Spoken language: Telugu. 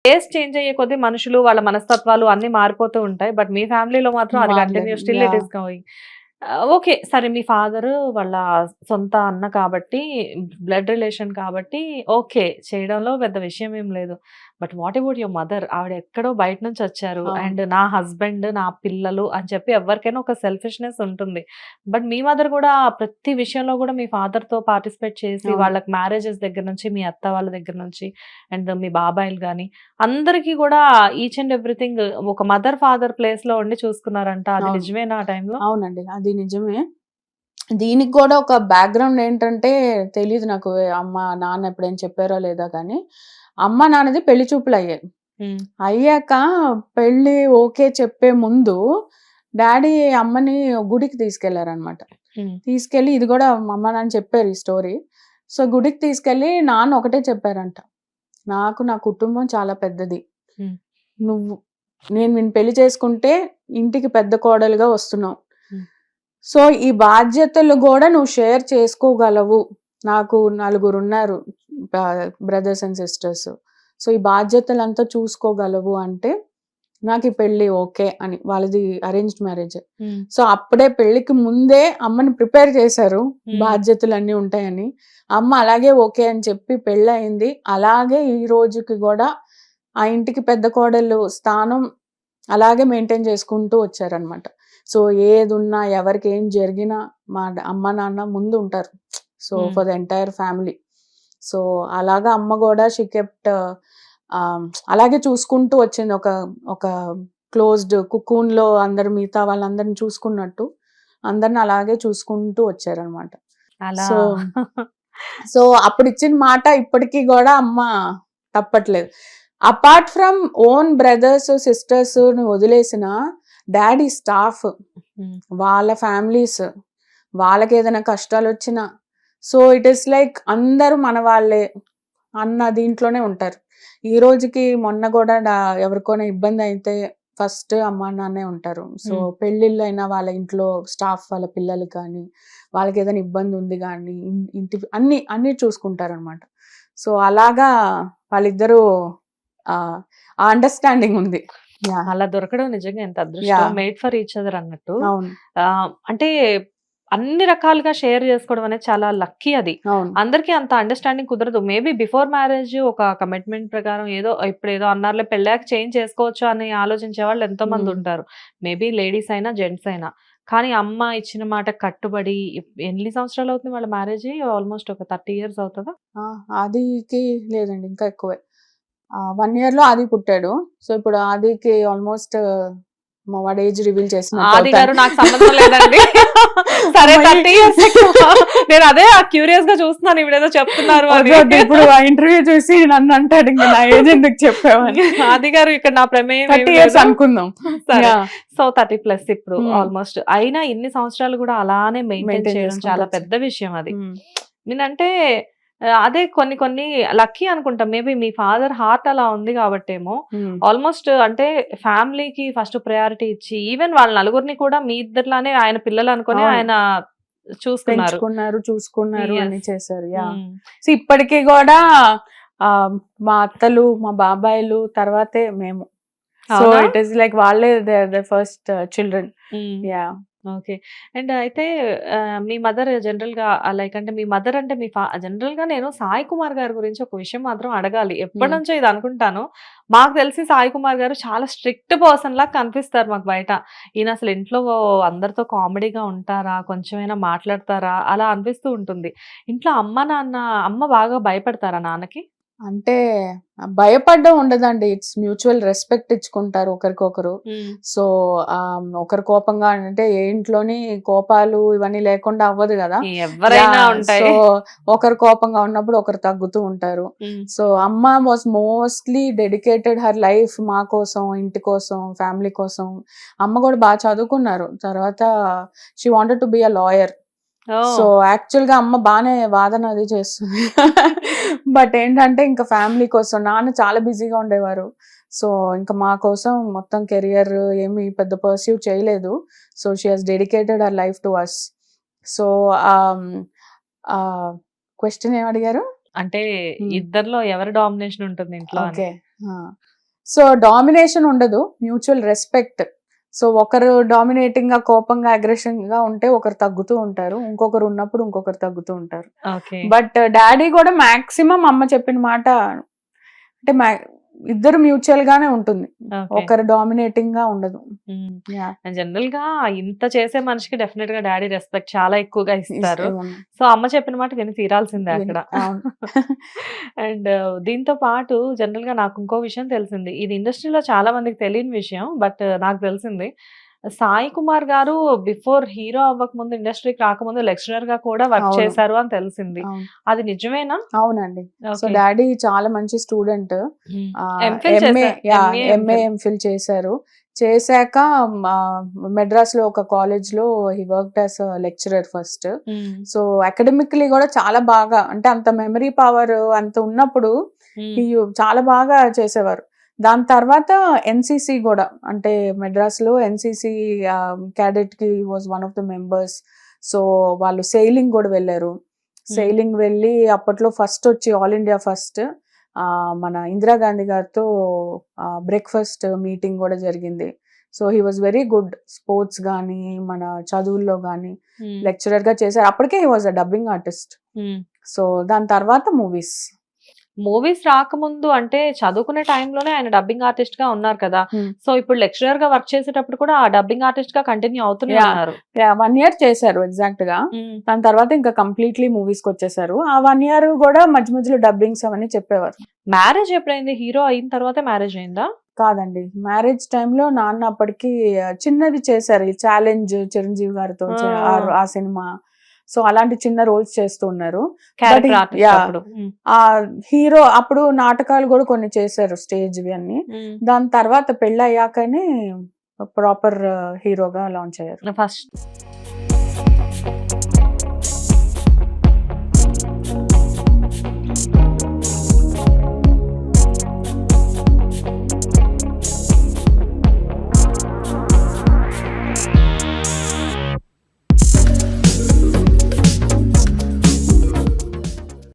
ఏజ్ చేంజ్ అయ్యే కొద్దీ మనుషులు వాళ్ళ మనస్తత్వాలు అన్ని మారిపోతూ ఉంటాయి. బట్ మీ ఫ్యామిలీలో మాత్రం అది continue still it is going. Okay. సరే మీ ఫాదరు వాళ్ళ సొంత అన్న కాబట్టి, బ్లడ్ రిలేషన్ కాబట్టి ఓకే. చేయడంలో పెద్ద విషయం ఏం లేదు. But what about your mother? ఆవిడ ఎక్కడో బయట నుంచి వచ్చారు. అండ్ నా హస్బెండ్, నా పిల్లలు అని చెప్పి ఎవరికైనా ఒక సెల్ఫిష్‌నెస్ ఉంటుంది. బట్ మీ మదర్ కూడా ప్రతి విషయంలో కూడా మీ ఫాదర్‌తో పార్టిసిపేట్ చేసి వాళ్ళకి మ్యారేజెస్ దగ్గర నుంచి, మీ అత్త వాళ్ళ దగ్గర నుంచి అండ్ మీ బాబాయిలు గాని అందరికీ కూడా ఈచ్ అండ్ ఎవ్రీథింగ్ ఒక మదర్, ఫాదర్ ప్లేస్‌లో ఉండి చూసుకున్నారంట. అది నిజమేనా ఆ టైంలో? అవునండి. అది నిజమే. దీనికి కూడా ఒక బ్యాక్‌గ్రౌండ్ ఏంటంటే తెలీదు నాకు. అమ్మ, నాన్న ఎప్పుడైనా చెప్పారో లేదో కానీ, అమ్మ, నాన్నది పెళ్లి చూపులయ్యాయి. అయ్యాక పెళ్లి ఓకే చెప్పే ముందు డ్యాడీ అమ్మని గుడికి తీసుకెళ్లారనమాట. తీసుకెళ్ళి ఇది కూడా అమ్మ, నాన్న చెప్పారు ఈ స్టోరీ. సో గుడికి తీసుకెళ్ళి నాన్న ఒకటే చెప్పారంట, నాకు నా కుటుంబం చాలా పెద్దది. నేను నిన్ను పెళ్లి చేసుకుంటే ఇంటికి పెద్ద కోడలుగా వస్తున్నావు. సో ఈ బాధ్యతలు కూడా నువ్వు షేర్ చేసుకోగలవు. నాకు 4 ఉన్నారు బ్రదర్స్ అండ్ సిస్టర్స్. సో ఈ బాధ్యతలంతా చూసుకోగలవు అంటే నాకు ఈ పెళ్లి ఓకే అని. వాళ్ళది అరేంజ్డ్ మ్యారేజ్. సో అప్పుడే పెళ్లికి ముందే అమ్మని ప్రిపేర్ చేశారు, బాధ్యతలు అన్నీ ఉంటాయని. అమ్మ అలాగే ఓకే అని చెప్పి పెళ్ళి అయింది. అలాగే ఈ రోజుకి కూడా ఆ ఇంటికి పెద్ద కోడలు స్థానం అలాగే మెయింటైన్ చేసుకుంటూ వచ్చారనమాట. సో ఏది ఉన్నా ఎవరికి ఏం జరిగినా మా అమ్మ నాన్న ముందు ఉంటారు. So for the entire family. So అలాగా అమ్మ కూడా షీ కెప్ట్ అలాగే చూసుకుంటూ వచ్చింది. ఒక క్లోజ్డ్ కుకూన్ లో అందరు మిగతా వాళ్ళందరిని చూసుకున్నట్టు అందరిని అలాగే చూసుకుంటూ వచ్చారనమాట. సో సో అప్పుడు ఇచ్చిన మాట ఇప్పటికీ కూడా అమ్మ తప్పట్లేదు. Apart from own brothers sisters వదిలేసిన డాడీ స్టాఫ్, వాళ్ళ ఫ్యామిలీస్, వాళ్ళకి ఏదైనా కష్టాలు వచ్చినా సో ఇట్ ఈస్ లైక్ అందరూ మన వాళ్ళే అన్న దీంట్లోనే ఉంటారు. ఈ రోజుకి మొన్న కూడా ఎవరికైనా ఇబ్బంది అయితే ఫస్ట్ అమ్మ నాన్నే ఉంటారు. సో పెళ్ళిళ్ళు అయినా వాళ్ళ ఇంట్లో స్టాఫ్ వాళ్ళ పిల్లలు కానీ వాళ్ళకి ఏదైనా ఇబ్బంది ఉంది కానీ ఇంటి అన్ని చూసుకుంటారు అనమాట. సో అలాగా వాళ్ళిద్దరూ ఆ అండర్స్టాండింగ్ ఉంది. అలా దొరకడం నిజంగా ఎంత అదృష్టం. మేడ్ ఫర్ ఈచ్ అదర్ అన్నట్టు. అంటే అన్ని రకాలుగా షేర్ చేసుకోవడం అనేది చాలా లక్కీ. అది అందరికీ అంత అండర్స్టాండింగ్ కుదరదు. మేబీ బిఫోర్ మ్యారేజ్ ఒక కమిట్మెంట్ ప్రకారం ఏదో ఇప్పుడు ఏదో అన్నారులే పెళ్ళాక చేంజ్ చేసుకోవచ్చు అని ఆలోచించే వాళ్ళు ఎంతో మంది ఉంటారు. మేబీ లేడీస్ అయినా జెంట్స్ అయినా. కానీ అమ్మ ఇచ్చిన మాట కట్టుబడి ఎన్ని సంవత్సరాలు అవుతుంది వాళ్ళ మ్యారేజ్? ఆల్మోస్ట్ ఒక 30 years అవుతుందా? ఆదికి లేదండి, ఇంకా ఎక్కువే. 1 year లో ఆది పుట్టాడు. సో ఇప్పుడు ఆదికి ఆల్మోస్ట్ మా వాడు ఏజ్ రివీల్ చేసిన ఆది గారు నాకు సంబంధం లేదండి. సరే 30 years. నేను అదే క్యూరియస్ గా చూస్తున్నాను ఇవిడేదో చెప్తున్నారు అని. ఇప్పుడు ఆ ఇంటర్వ్యూ చూసి నన్ను అంటాడు ఇంకా నా ఏజ్ ఎందుకు చెప్పావని. ఆది గారు ఇక్కడ నా ప్రమేయం 30 years అనుకుందాం. సరే సో 30+ ఇప్పుడు ఆల్మోస్ట్. అయినా ఇన్ని సంవత్సరాలు కూడా అలానే మెయింటైన్ చేయడం చాలా పెద్ద విషయం అది. నేనంటే అదే కొన్ని లక్కీ అనుకుంటా. మేబీ మీ ఫాదర్ హార్ట్ అలా ఉంది కాబట్టేమో ఆల్మోస్ట్ అంటే ఫ్యామిలీకి ఫస్ట్ ప్రయారిటీ ఇచ్చి ఈవెన్ వాళ్ళ నలుగురిని కూడా మీ ఇద్దరులానే ఆయన పిల్లలు అనుకుని ఆయన చూసుకున్నారు అని చేశారు. సో ఇప్పటికీ కూడా మా అత్తలు మా బాబాయిలు తర్వాతే మేము. సో ఇట్ ఈస్ లైక్ వాళ్ళే the first children. Okay. And అయితే మీ మదర్ జనరల్ గా లైక్ అంటే మీ మదర్ అంటే మీ జనరల్ గా నేను సాయి కుమార్ గారి గురించి ఒక విషయం మాత్రం అడగాలి. ఎప్పటి నుంచో ఇది అనుకుంటాను. మాకు తెలిసి సాయి కుమార్ గారు చాలా స్ట్రిక్ట్ పర్సన్ లాగా కనిపిస్తారు మాకు బయట. ఈయన అసలు ఇంట్లో అందరితో కామెడీగా ఉంటారా, కొంచెమైనా మాట్లాడతారా అలా అనిపిస్తూ ఉంటుంది. ఇంట్లో అమ్మ బాగా భయపడతారా నాన్నకి? అంటే భయపడడం ఉండదండి. ఇట్స్ మ్యూచువల్ రెస్పెక్ట్ ఇచ్చుకుంటారు ఒకరికొకరు. సో ఒకరు కోపంగా అంటే ఏ ఇంట్లోని కోపాలు ఇవన్నీ లేకుండా అవ్వదు కదా. సో ఒకరు కోపంగా ఉన్నప్పుడు ఒకరు తగ్గుతూ ఉంటారు. సో అమ్మ was mostly dedicated her life మా కోసం, ఇంటి కోసం, ఫ్యామిలీ కోసం. అమ్మ కూడా బాగా చదువుకున్నారు. తర్వాత she wanted to be a lawyer. So actual గా అమ్మ బాగానే వాదన అది చేస్తుంది. బట్ ఏంటంటే ఇంకా ఫ్యామిలీ కోసం నాన్న చాలా బిజీగా ఉండేవారు. సో ఇంకా మా కోసం మొత్తం కెరియర్ ఏమి పెద్ద పర్స్యూ చేయలేదు. So she has dedicated her life to us. So question ఏం అడిగారు? అంటే ఇద్దరిలో ఎవరి డామినేషన్ ఉంటుంది ఇంట్లో? ఓకే. సో డామినేషన్ ఉండదు, మ్యూచువల్ రెస్పెక్ట్. సో ఒకరు డామినేటింగ్ గా, కోపంగా, అగ్రెషన్ గా ఉంటే ఒకరు తగ్గుతూ ఉంటారు, ఇంకొకరు ఉన్నప్పుడు ఇంకొకరు తగ్గుతూ ఉంటారు. ఓకే. బట్ డాడీ కూడా మాక్సిమం అమ్మ చెప్పిన మాట అంటే ఇద్దరు మ్యూచువల్ గానే ఉంటుంది, ఓకే. ఒకరు డామినేటింగ్ గా ఉండదు. Yeah. జనరల్ గా ఇంత చేసే మనిషికి డెఫినెట్ గా డాడీ రెస్పెక్ట్ చాలా ఎక్కువగా ఇస్తారు. అవును. సో అమ్మ చెప్పిన మాట విని తీరాల్సిందే అక్కడ. అవును. అండ్ దీంతో పాటు జనరల్ గా నాకు ఇంకో విషయం తెలిసింది. ఇది ఇండస్ట్రీలో చాలా మందికి తెలియని విషయం, బట్ నాకు తెలిసింది. సాయి కుమార్ గారు బిఫోర్ హీరో అవ్వక ముందు, ఇండస్ట్రీకి రాకముందు లెక్చరర్ గా కూడా వర్క్ అవును. చేశారు అని తెలిసింది. అవును. అది నిజమేనా? అవునండి. So okay. డాడీ చాలా మంచి స్టూడెంట్. ఎంఫిల్ ఎంఏ చేశారు. ఎంఏ ఎంఫిల్ చేశారు. చేశాక మెడ్రాస్ లో ఒక కాలేజ్ లో he worked as lecturer first. So academically కూడా చాలా బాగా, అంటే అంత మెమరీ పవర్ అంత ఉన్నప్పుడు చాలా బాగా చేసేవారు. దాని తర్వాత ఎన్సిసి కూడా, అంటే మెడ్రాస్ లో ఎన్సిసి క్యాడెట్ కి was one of the members. So వాళ్ళు సెయిలింగ్ కూడా వెళ్ళారు. సెయిలింగ్ వెళ్ళి అప్పట్లో ఫస్ట్ వచ్చి ఆల్ ఇండియా ఫస్ట్ మన ఇందిరాగాంధీ గారితో బ్రేక్ఫాస్ట్ మీటింగ్ కూడా జరిగింది. So he was very good, sports కానీ మన చదువుల్లో కానీ లెక్చరర్ గా చేశారు. అప్పటికే he was a dubbing artist. So దాని తర్వాత మూవీస్ రాకముందు అంటే చదువుకునే టైంలోనే ఆయన డబ్బింగ్ ఆర్టిస్ట్ గా ఉన్నారు కదా. సో ఇప్పుడు లెక్చరర్ గా వర్క్ చేసేటప్పుడు కూడా ఆ డబ్బింగ్ ఆర్టిస్ట్ గా కంటిన్యూ అవుతూనే ఉన్నారు. 1 year చేశారు ఎగ్జాక్ట్ గా. దాని తర్వాత ఇంకా కంప్లీట్లీ మూవీస్ కి వచ్చేసారు. ఆ 1 year కూడా మధ్య మధ్యలో డబ్బింగ్స్ అవన్నీ చెప్పేవారు. మ్యారేజ్ ఎప్పుడైంది? హీరో అయిన తర్వాత మ్యారేజ్ అయిందా? కాదండి, మ్యారేజ్ టైంలో నాన్న అప్పటికి చిన్నవి చేశారు. ఈ ఛాలెంజ్ చిరంజీవి గారితో ఆ సినిమా. సో అలాంటి చిన్న రోల్స్ చేస్తూ ఉన్నారు. ఆ హీరో అప్పుడు నాటకాలు కూడా కొన్ని చేశారు, స్టేజ్ అన్ని. దాని తర్వాత పెళ్ళి అయ్యాకనే ప్రాపర్ హీరోగా లాంచ్ అయ్యారు. ఫస్ట్